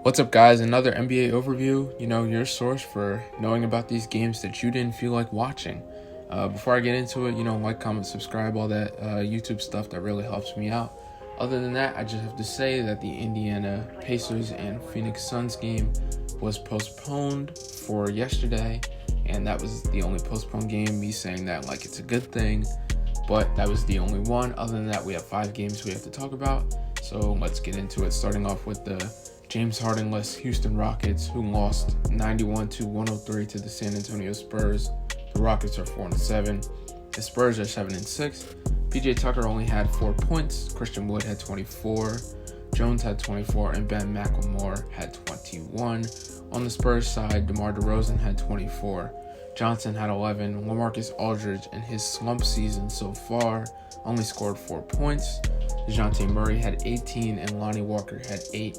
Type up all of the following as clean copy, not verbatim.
What's up, guys? Another NBA overview. Your source for knowing about these games that you didn't feel like watching. Before I get into it, like, comment, subscribe, all that YouTube stuff that really helps me out. Other than that, I just have to say that the Indiana Pacers and Phoenix Suns game was postponed for yesterday, and that was the only postponed game. Me saying that like it's a good thing, but that was the only one. Other than that, we have 5 games we have to talk about. So let's get into it. Starting off with the James Harden-less Houston Rockets, who lost 91-103 to the San Antonio Spurs. The Rockets are 4-7. The Spurs are 7-6. PJ Tucker only had 4 points. Christian Wood had 24. Jones had 24, and Ben McLemore had 21. On the Spurs side, DeMar DeRozan had 24. Johnson had 11. LaMarcus Aldridge, in his slump season so far, only scored 4 points. DeJounte Murray had 18, and Lonnie Walker had 8.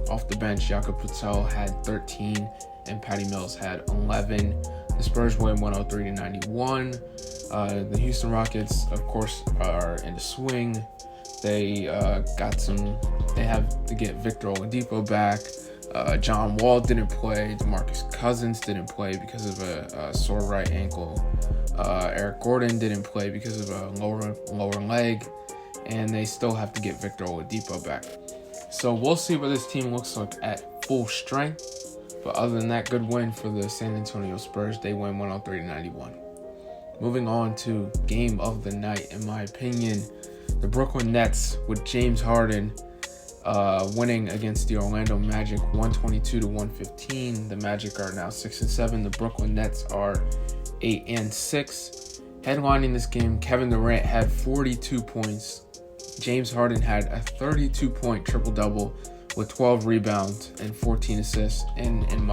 Off the bench, Jakob Poeltl had 13, and Patty Mills had 11. The Spurs win 103-91. The Houston Rockets, of course, are in the swing. They have to get Victor Oladipo back. John Wall didn't play. DeMarcus Cousins didn't play because of a sore right ankle. Eric Gordon didn't play because of a lower leg. And they still have to get Victor Oladipo back. So we'll see what this team looks like at full strength. But other than that, good win for the San Antonio Spurs. They win 103-91. Moving on to game of the night, in my opinion, the Brooklyn Nets with James Harden winning against the Orlando Magic 122-115. The Magic are now 6-7. The Brooklyn Nets are 8-6. Headlining this game, Kevin Durant had 42 points. James Harden had a 32-point triple-double with 12 rebounds and 14 assists. And in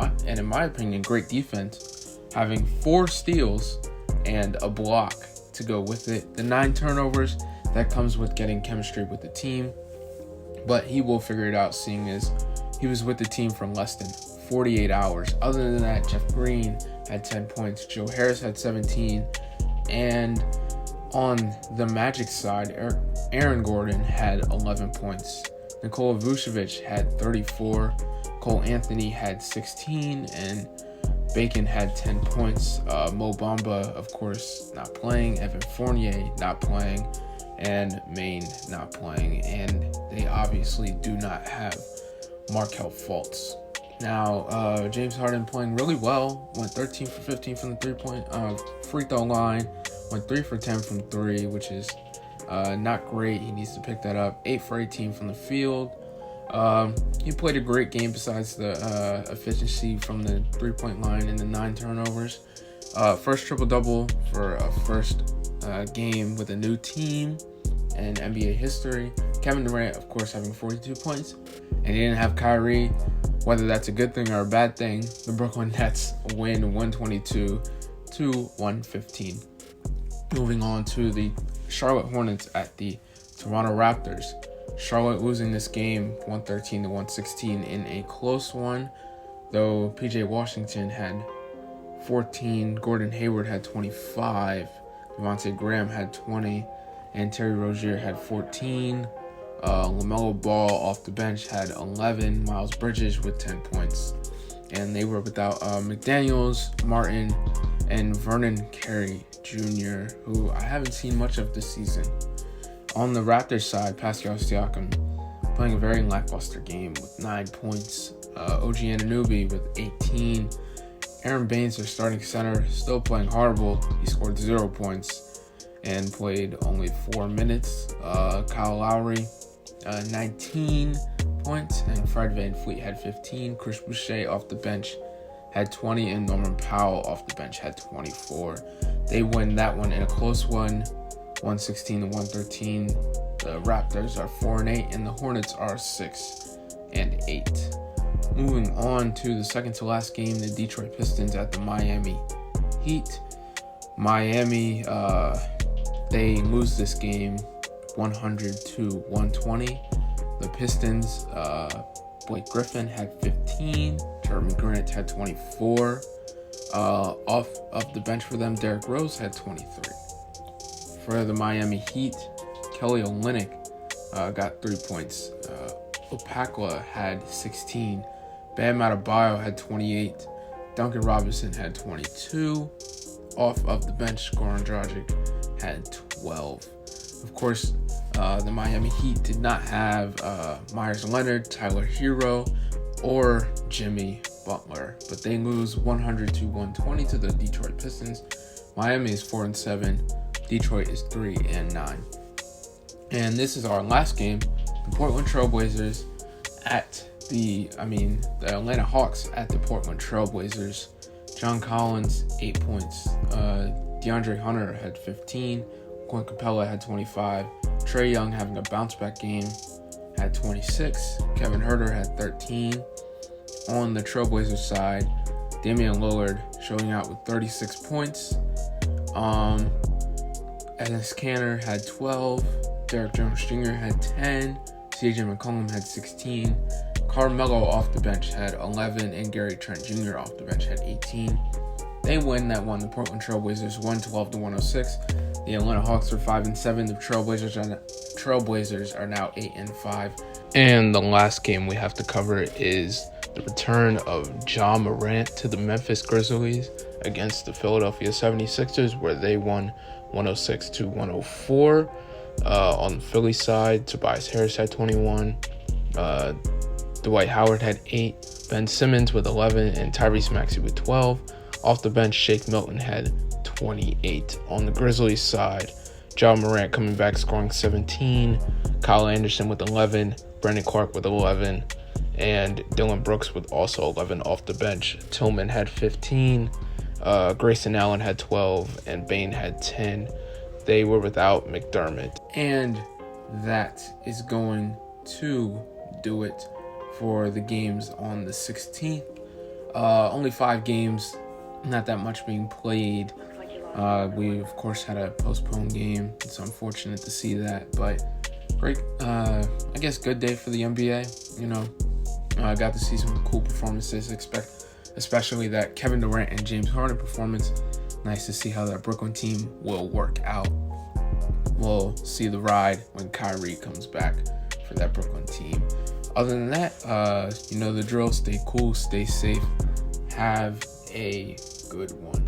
my opinion, great defense, having 4 steals and a block to go with it. The 9 turnovers, that comes with getting chemistry with the team. But he will figure it out, seeing as he was with the team for less than 48 hours. Other than that, Jeff Green had 10 points. Joe Harris had 17. And on the Magic side, Aaron Gordon had 11 points. Nikola Vucevic had 34. Cole Anthony had 16. And Bacon had 10 points. Mo Bamba, of course, not playing. Evan Fournier not playing. And Maine not playing. And they obviously do not have Markelle Fultz. Now, James Harden playing really well. Went 13 for 15 from the three-point free throw line. Went 3 for 10 from 3, which is not great. He needs to pick that up. 8 for 18 from the field. He played a great game besides the efficiency from the three-point line and the 9 turnovers. First triple-double for a first game with a new team in NBA history. Kevin Durant, of course, having 42 points. And he didn't have Kyrie. Whether that's a good thing or a bad thing, the Brooklyn Nets win 122-115. Moving on to the Charlotte Hornets at the Toronto Raptors. Charlotte losing this game 113-116 in a close one, though PJ Washington had 14, Gordon Hayward had 25, Devontae Graham had 20, and Terry Rozier had 14. LaMelo Ball off the bench had 11. Miles Bridges with 10 points. And they were without McDaniels, Martin, and Vernon Carey Jr., who I haven't seen much of this season. On the Raptors side, Pascal Siakam playing a very lackluster game with 9 points. OG Anunoby with 18. Aaron Baines, their starting center, still playing horrible. He scored 0 points and played only 4 minutes. Kyle Lowry, 19 points, and Fred VanVleet had 15. Chris Boucher off the bench had 20, and Norman Powell off the bench had 24. They win that one in a close one, 116-113. The Raptors are 4-8, and the Hornets are 6-8. Moving on to the second to last game, the Detroit Pistons at the Miami Heat. Miami, they lose this game 100-120. The Pistons, Blake Griffin had 15. Jeremy Grant had 24. Off of the bench for them, Derrick Rose had 23. For the Miami Heat, Kelly Olynyk got 3 points. Opakwa had 16. Bam Adebayo had 28. Duncan Robinson had 22. Off of the bench, Goran Dragic had 12. Of course, the Miami Heat did not have Myers Leonard, Tyler Hero, or Jimmy Butler, but they lose 100-120 to the Detroit Pistons. Miami is 4-7. Detroit is 3-9. And this is our last game. The Portland Trail Blazers at the Atlanta Hawks at the Portland Trail Blazers. John Collins, 8 points. DeAndre Hunter had 15. Clint Capella had 25. Trae Young, having a bounce-back game, had 26. Kevin Huerter had 13. On the Trailblazers side, Damian Lillard showing out with 36 points. Enes Kanter had 12. Derrick Jones Jr. had 10. CJ McCollum had 16. Carmelo off the bench had 11. And Gary Trent Jr. off the bench had 18. They won that one. The Portland Trailblazers 112-106. The Atlanta Hawks are 5-7. The Trailblazers are now 8-5. And the last game we have to cover is the return of Ja Morant to the Memphis Grizzlies against the Philadelphia 76ers, where they won 106-104. On the Philly side, Tobias Harris had 21. Dwight Howard had 8. Ben Simmons with 11. And Tyrese Maxey with 12. Off the bench, Shake Milton had 28. On the Grizzlies side, Ja Morant coming back, scoring 17. Kyle Anderson with 11. Brandon Clark with 11. And Dylan Brooks with also 11 off the bench. Tillman had 15. Grayson Allen had 12. And Bane had 10. They were without McDermott. And that is going to do it for the games on the 16th. Only 5 games, not that much being played. We, of course, had a postponed game. It's unfortunate to see that, but great, I guess good day for the NBA. I got to see some cool performances, especially that Kevin Durant and James Harden performance. Nice to see how that Brooklyn team will work out. We'll see the ride when Kyrie comes back for that Brooklyn team. Other than that, the drill. Stay cool, stay safe. Have a good one.